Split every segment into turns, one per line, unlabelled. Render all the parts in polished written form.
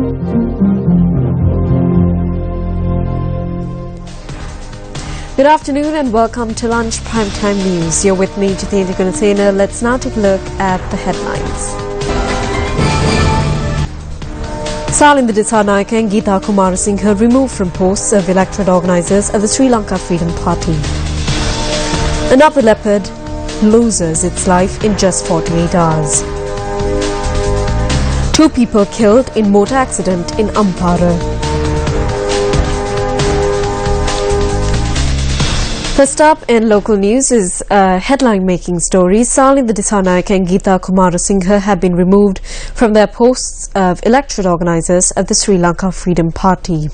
Good afternoon and welcome to Lunch Primetime News. You're with me, Jitendra Gunasena. Let's now take a look at the headlines. Salinda Dissanayake and Geeta Kumarasinghe removed from posts of electorate organisers of the Sri Lanka Freedom Party. Another leopard loses its life in just 48 hours. 2 people killed in motor accident in Ampara. First up in local news is a headline-making story. Salinda Dissanayake and Geeta Kumarasinghe have been removed from their posts of electorate organisers of the Sri Lanka Freedom Party.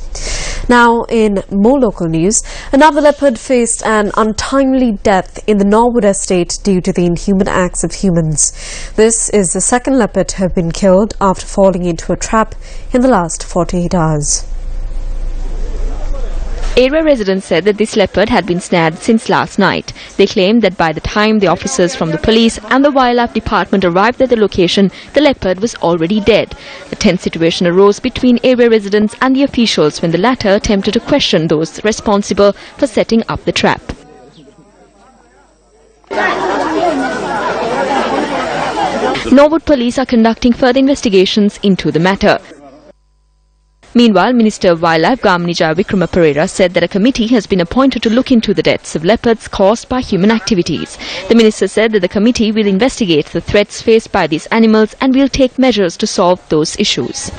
Now, in more local news, another leopard faced an untimely death in the Norwood estate due to the inhuman acts of humans. This is the second leopard to have been killed after falling into a trap in the last 48 hours.
Area residents said that this leopard had been snared since last night. They claimed that by the time the officers from the police and the wildlife department arrived at the location, the leopard was already dead. A tense situation arose between area residents and the officials when the latter attempted to question those responsible for setting up the trap. Norwood police are conducting further investigations into the matter. Meanwhile, Minister of Wildlife Gamanija Vikrama Pereira said that a committee has been appointed to look into the deaths of leopards caused by human activities. The minister said that the committee will investigate the threats faced by these animals and will take measures to solve those issues.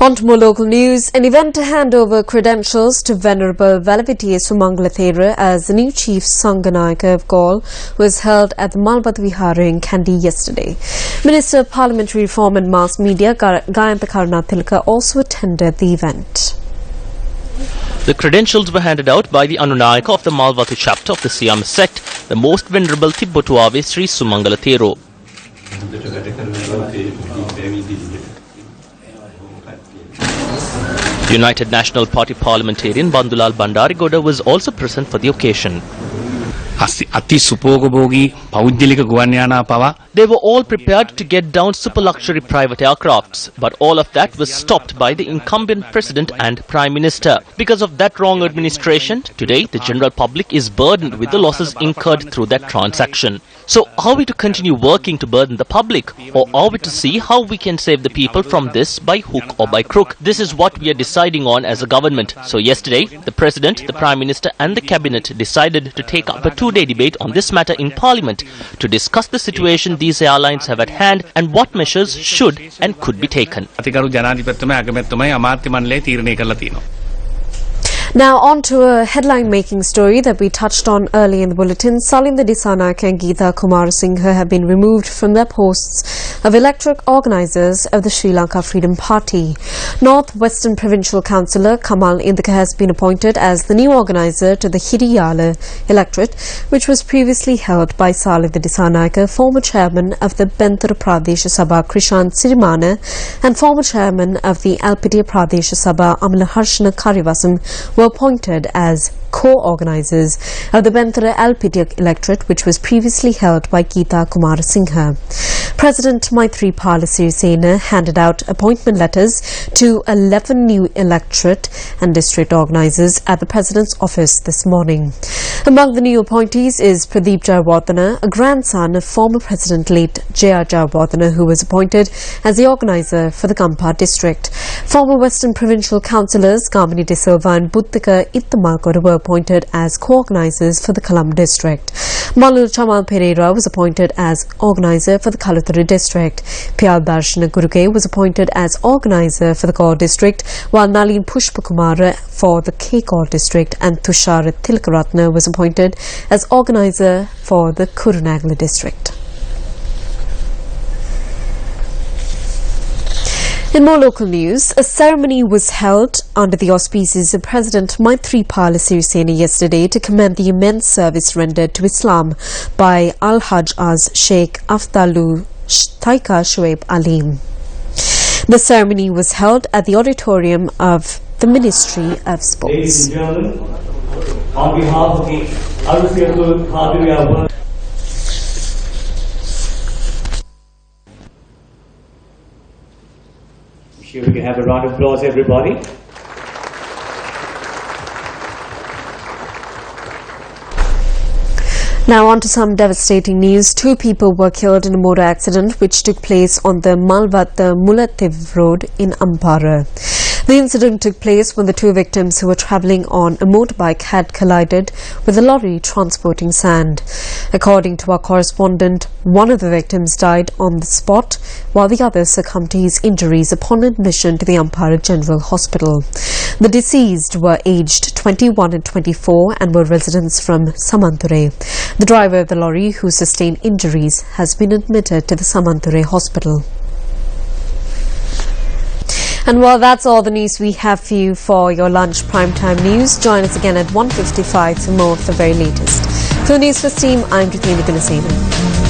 On to more local news. An event to hand over credentials to Venerable Velavitiya Sumangalathera as the new Chief Sanganayaka of Gaul was held at the Malbat Vihara in Kandy yesterday. Minister of Parliamentary Reform and Mass Media Gayantha Karunathilaka also attended the event.
The credentials were handed out by the Anunayaka of the Malvati chapter of the Siam sect, the most venerable Tibbotuave Sri Sumangalathero. United National Party parliamentarian Bandulal Bandarigoda was also present for the occasion. They were all prepared to get down super luxury private aircrafts, but all of that was stopped by the incumbent president and prime minister. Because of that wrong administration, today the general public is burdened with the losses incurred through that transaction. So are we to continue working to burden the public, or are we to see how we can save the people from this by hook or by crook? This is what we are deciding on as a government. So yesterday, the president, the prime minister and the cabinet decided to take up a 2-day debate on this matter in parliament to discuss the situation these airlines have at hand and what measures should and could be taken.
Now on to a headline-making story that we touched on early in the bulletin. Salinda Dissanayake and Geeta Kumarasinghe have been removed from their posts of electorate organisers of the Sri Lanka Freedom Party. North Western Provincial Councillor Kamal Indika has been appointed as the new organiser to the Hiriyala electorate, which was previously held by Salinda Dissanayake, former chairman of the Benthara Pradesha Sabha Krishant Sirimana and former chairman of the Alpitiya Pradesha Sabha Amala Harshana Karivasam were appointed as co-organisers of the Benthara Alpitiya electorate, which was previously held by Geeta Kumarasinghe. President Maithripala Sirisena handed out appointment letters to 11 new electorate and district organisers at the President's office this morning. Among the new appointees is Pradeep Jayawardena, a grandson of former President late J.R. Jayawardena, who was appointed as the organiser for the Kampa district. Former Western Provincial Councillors Gamini De Silva and Buddhika Ittamalkoda were appointed as co-organisers for the Kalam district. Malul Chamal Pereira was appointed as organiser for the Kaluthuru district. Piyal Darshana Guruge was appointed as organiser for the Gaur district, while Nalin Pushpakumara for the K-Gaur district and Tushara Tilakaratna was appointed as organiser for the Kurunagala district. In more local news, a ceremony was held under the auspices of President Maithripala Sirisena yesterday to commend the immense service rendered to Islam by Al-Hajj Sheikh Afdalu Taika Shoaib Alim. The ceremony was held at the auditorium of the Ministry of Sports.
Ladies and gentlemen, on behalf of the Al-Siyatul Qadiriyya Sure, we can have a round of applause, everybody.
Now on to some devastating news. 2 people were killed in a motor accident which took place on the Malvat-Mulativ road in Ampara. The incident took place when the 2 victims who were travelling on a motorbike had collided with a lorry transporting sand. According to our correspondent, one of the victims died on the spot, while the other succumbed to his injuries upon admission to the Ampara General Hospital. The deceased were aged 21 and 24 and were residents from Samanture. The driver of the lorry, who sustained injuries, has been admitted to the Samanture Hospital. And well, that's all the news we have for you for your lunch primetime news. Join us again at 1:55 for more of the very latest. For the Newsfirst team, I'm Rithini Gunasena.